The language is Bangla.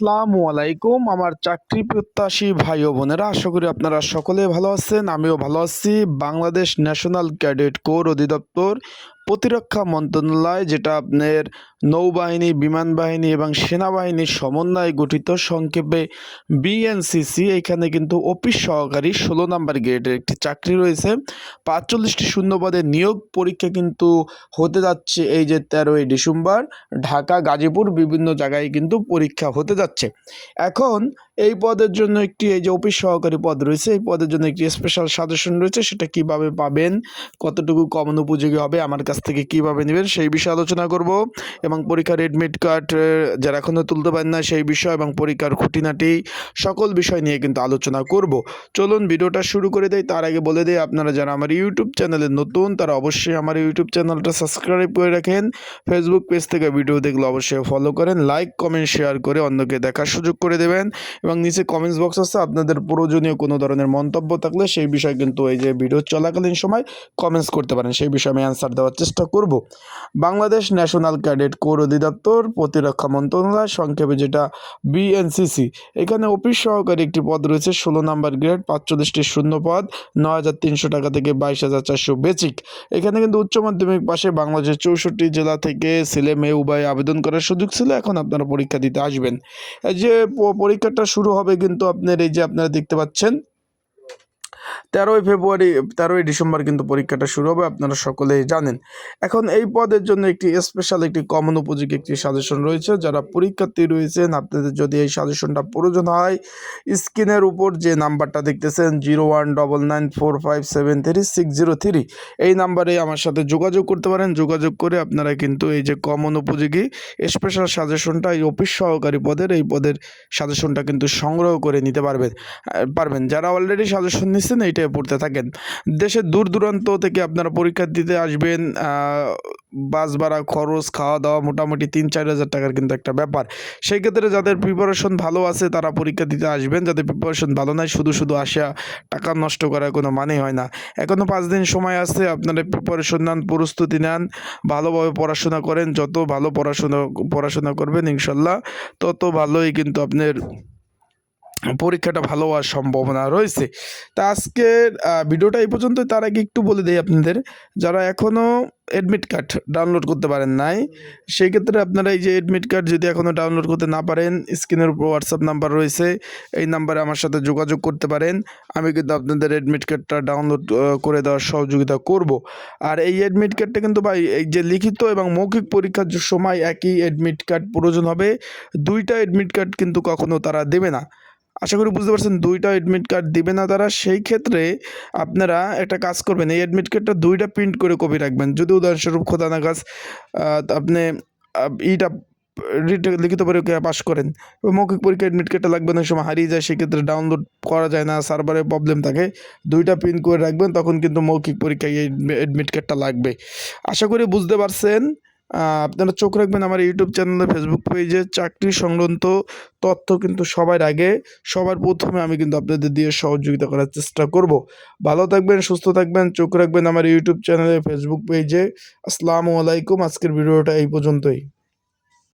আসসালামু আলাইকুম আমার চাকরি প্রত্যাশী ভাই ও বোনেরা, আশা করি আপনারা সকলে ভালো আছেন। আমিও ভালো আছি। বাংলাদেশ ন্যাশনাল ক্যাডেট কোর অধিদপ্তর প্রতিরক্ষা মন্ত্রণালয়, যেটা আপনার নৌবাহিনী, বিমান বাহিনী এবং সেনাবাহিনীর সমন্বয়ে গঠিত, সংক্ষেপে বিএনসিসি। এখানে কিন্তু অফিস সহকারী 16 নাম্বার গ্রেডের একটি চাকরি রয়েছে। 45টি শূন্যপদে নিয়োগ পরীক্ষা কিন্তু হতে যাচ্ছে এই যে 13ই ডিসেম্বর। ঢাকা, গাজীপুর বিভিন্ন জায়গায় কিন্তু পরীক্ষা হতে যাচ্ছে। এখন এই পদের জন্য একটি, এই যে অফিস সহকারী পদ রয়েছে, এই পদের জন্য একটি স্পেশাল সাজেশন রয়েছে। সেটা কিভাবে পাবেন, কতটুকু কমন উপযোগী হবে, আমার কাছ থেকে কিভাবে নেবেন সেই বিষয়ে আলোচনা করব। এবং পরীক্ষার এডমিট কার্ড যারা এখনও তুলতে পারেন না সেই বিষয় এবং পরীক্ষার খুঁটিনাটি সকল বিষয় নিয়ে কিন্তু আলোচনা করব। চলুন ভিডিওটা শুরু করে দেই। তার আগে বলে দিই, আপনারা যারা আমার ইউটিউব চ্যানেলে নতুন তারা অবশ্যই আমার ইউটিউব চ্যানেলটা সাবস্ক্রাইব করে রাখেন। ফেসবুক পেজ থেকে ভিডিও দেখলে অবশ্যই ফলো করেন, লাইক কমেন্ট শেয়ার করে অন্যকে দেখার সুযোগ করে দেবেন। এবং নিচে কমেন্টস বক্স আছে, আপনাদের প্রয়োজনীয় কোনো ধরনের মন্তব্য থাকলে সেই বিষয়ে কিন্তু এই যে ভিডিও চলাকালীন সময় কমেন্টস করতে পারেন, সেই বিষয়ে আমি অ্যান্সার দেওয়ার চেষ্টা করব। বাংলাদেশ ন্যাশনাল ক্যাডেট কোর অধিদপ্তর প্রতিরক্ষা মন্ত্রণালয়, সংক্ষেপে যেটা বিএনসিসি, এখানে অফিস সহকারী একটি পদ রয়েছে, 16 নাম্বার গ্রেড, 45টি শূন্য পদ, 9,300 টাকা থেকে 22,400 বেসিক। এখানে কিন্তু উচ্চ মাধ্যমিক পাশে বাংলাদেশের 64 জেলা থেকে ছেলে মেয়ে উভয় আবেদন করার সুযোগ ছিল। এখন আপনারা পরীক্ষা দিতে আসবেন। এই যে পরীক্ষাটা শুরু হবে কিন্তু আপনার, এই যে আপনারা দেখতে পাচ্ছেন 13ই ডিসেম্বর কিন্তু পরীক্ষাটা শুরু হবে, আপনারা সকলেই জানেন। এখন এই পদের জন্য একটি স্পেশাল, একটি কমন উপযোগী একটি সাজেশন রয়েছে। যারা পরীক্ষার্থী রয়েছেন, আপনাদের যদি এই সাজেশনটা প্রয়োজন হয়, স্ক্রিনের উপর যে নাম্বারটা দেখতেছেন 019945733603, এই নাম্বারে আমার সাথে যোগাযোগ করতে পারেন। যোগাযোগ করে আপনারা কিন্তু এই যে কমন উপযোগী স্পেশাল সাজেশনটা, এই অফিস সহকারী পদের এই পদের সাজেশনটা কিন্তু সংগ্রহ করে নিতে পারবেন। যারা অলরেডি সাজেশন নিচ্ছেন এইটাই পড়তে থাকেন। দেশের দূর দূরান্ত থেকে আপনারা পরীক্ষা দিতে আসবেন। বাস ভাড়া, খরচ, খাওয়া দাওয়া মোটামুটি 3-4 হাজার টাকার কিন্তু একটা ব্যাপার। সেই ক্ষেত্রে যাদের প্রিপারেশন ভালো আছে তারা পরীক্ষা দিতে আসবেন। যাদের প্রিপারেশন ভালো নাই, শুধু শুধু আসা টাকা নষ্ট করার কোনো মানে হয় না। এখনও 5 দিন সময় আছে, আপনারা প্রিপারেশন নেন, প্রস্তুতি নেন, ভালোভাবে পড়াশোনা করেন। যত ভালো পড়াশোনা করবেন ইনশাল্লাহ তত ভালোই কিন্তু আপনার পরীক্ষাটা ভালো হওয়ার সম্ভাবনা রয়েছে। তা আজকের ভিডিওটা এই পর্যন্ত। তার আগে একটু বলে দিই আপনাদের, যারা এখনও অ্যাডমিট কার্ড ডাউনলোড করতে পারেন নাই, সেই ক্ষেত্রে আপনারা এই যে অ্যাডমিট কার্ড যদি এখনও ডাউনলোড করতে না পারেন, স্ক্রিনের উপর হোয়াটসঅ্যাপ নাম্বার রয়েছে, এই নাম্বারে আমার সাথে যোগাযোগ করতে পারেন। আমি কিন্তু আপনাদের অ্যাডমিট কার্ডটা ডাউনলোড করে দেওয়ার সহযোগিতা করব। আর এই অ্যাডমিট কার্ডটা কিন্তু ভাই, এই যে লিখিত এবং মৌখিক পরীক্ষার সময় একই অ্যাডমিট কার্ড প্রয়োজন হবে। 2টা অ্যাডমিট কার্ড কিন্তু কখনো তারা দেবে না। আশা করি বুঝতে পারছেন, 2টা অ্যাডমিট কার্ড দিবে না তারা। সেই ক্ষেত্রে আপনারা একটা কাজ করবেন, এই অ্যাডমিট কার্ডটা 2টা প্রিন্ট করে কপি রাখবেন। যদি উদাহরণস্বরূপ খোদা না কাজ আপনি ইটা লিখিত পরীক্ষায় পাশ করেন, মৌখিক পরীক্ষা অ্যাডমিট কার্ডটা লাগবে, না সময় হারিয়ে যায়, সেক্ষেত্রে ডাউনলোড করা যায় না, সার্ভারে প্রবলেম থাকে। 2টা প্রিন্ট করে রাখবেন, তখন কিন্তু মৌখিক পরীক্ষায় এই অ্যাডমিট কার্ডটা লাগবে। আশা করি বুঝতে পারছেন। আপনারা চোখ রাখবেন আমার ইউটিউব চ্যানেলে, ফেসবুক পেজে। চাকরি সংক্রান্ত তথ্য কিন্তু সবার আগে, সবার প্রথমে আমি কিন্তু আপনাদের দিয়ে সহযোগিতা করার চেষ্টা করব। ভালো থাকবেন, সুস্থ থাকবেন, চোখ রাখবেন আমার ইউটিউব চ্যানেলে, ফেসবুক পেজে। আসসালামু আলাইকুম। আজকের ভিডিওটা এই পর্যন্তই।